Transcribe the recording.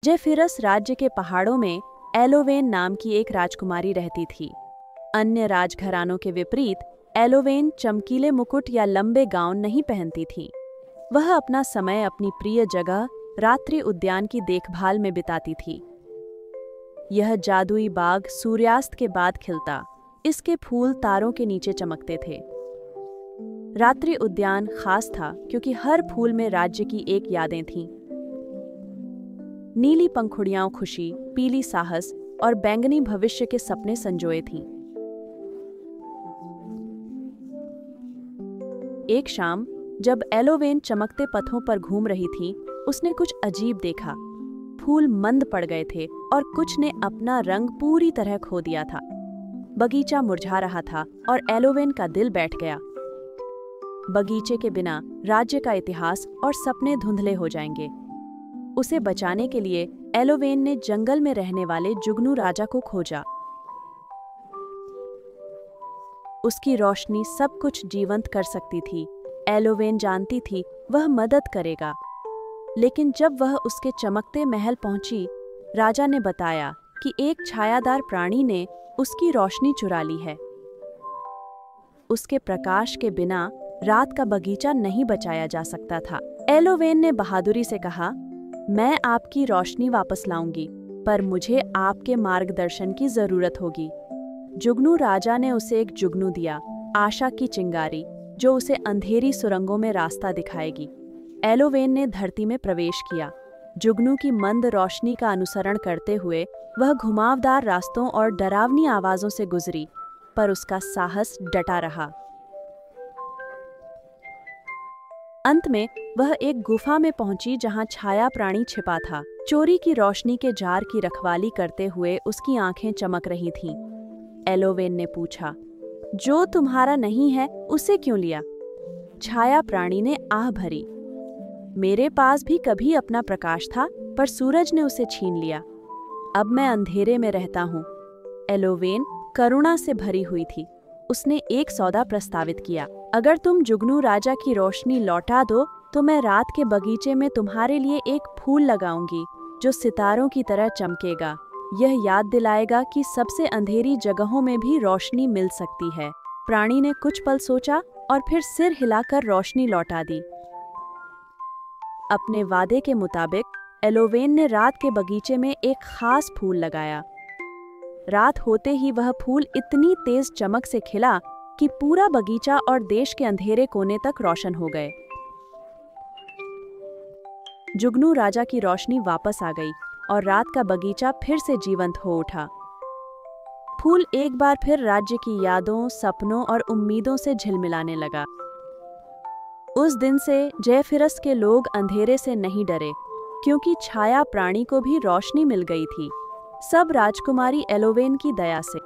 Zephyrus राज्य के पहाड़ों में एलोवेन नाम की एक राजकुमारी रहती थी। अन्य राजघरानों के विपरीत एलोवेन चमकीले मुकुट या लंबे गाउन नहीं पहनती थी। वह अपना समय अपनी प्रिय जगह रात्रि उद्यान की देखभाल में बिताती थी। यह जादुई बाग सूर्यास्त के बाद खिलता, इसके फूल तारों के नीचे चमकते थे। रात्रि उद्यान खास था क्योंकि हर फूल में राज्य की एक यादें थीं। नीली पंखुड़ियां खुशी, पीली साहस और बैंगनी भविष्य के सपने संजोए थीं। एक शाम जब एलोवेन चमकते पथों पर घूम रही थी, उसने कुछ अजीब देखा। फूल मंद पड़ गए थे और कुछ ने अपना रंग पूरी तरह खो दिया था। बगीचा मुरझा रहा था और एलोवेन का दिल बैठ गया। बगीचे के बिना राज्य का इतिहास और सपने धुंधले हो जाएंगे। उसे बचाने के लिए एलोवेन ने जंगल में रहने वाले जुगनू राजा को खोजा। उसकी रोशनी सब कुछ जीवंत कर सकती थी। एलोवेन जानती थी वह मदद करेगा। लेकिन जब वह उसके चमकते महल पहुंची, राजा ने बताया कि एक छायादार प्राणी ने उसकी रोशनी चुरा ली है। उसके प्रकाश के बिना रात का बगीचा नहीं बचाया जा सकता था। एलोवेन ने बहादुरी से कहा, मैं आपकी रोशनी वापस लाऊंगी, पर मुझे आपके मार्गदर्शन की जरूरत होगी। जुगनू राजा ने उसे एक जुगनू दिया, आशा की चिंगारी, जो उसे अंधेरी सुरंगों में रास्ता दिखाएगी। एलोवेन ने धरती में प्रवेश किया। जुगनू की मंद रोशनी का अनुसरण करते हुए वह घुमावदार रास्तों और डरावनी आवाजों से गुजरी, पर उसका साहस डटा रहा। अंत में वह एक गुफा में पहुंची जहां छाया प्राणी छिपा था। चोरी की रोशनी के जार की रखवाली करते हुए उसकी आंखें चमक रही थीं। एलोवेन ने पूछा, जो तुम्हारा नहीं है उसे क्यों लिया? छाया प्राणी ने आह भरी, मेरे पास भी कभी अपना प्रकाश था, पर सूरज ने उसे छीन लिया। अब मैं अंधेरे में रहता हूँ। एलोवेन करुणा से भरी हुई थी। उसने एक सौदा प्रस्तावित किया, अगर तुम जुगनू राजा की रोशनी लौटा दो तो मैं रात के बगीचे में तुम्हारे लिए एक फूल लगाऊंगी जो सितारों की तरह चमकेगा। यह याद दिलाएगा कि सबसे अंधेरी जगहों में भी रोशनी मिल सकती है। प्राणी ने कुछ पल सोचा और फिर सिर हिलाकर रोशनी लौटा दी। अपने वादे के मुताबिक एलोवेन ने रात के बगीचे में एक खास फूल लगाया। रात होते ही वह फूल इतनी तेज चमक से खिला कि पूरा बगीचा और देश के अंधेरे कोने तक रोशन हो गए। जुगनू राजा की रोशनी वापस आ गई और रात का बगीचा फिर से जीवंत हो उठा। फूल एक बार फिर राज्य की यादों, सपनों और उम्मीदों से झिलमिलाने लगा। उस दिन से जेफिरस के लोग अंधेरे से नहीं डरे, क्योंकि छाया प्राणी को भी रोशनी मिल गई थी। सब राजकुमारी एलोवेन की दया से।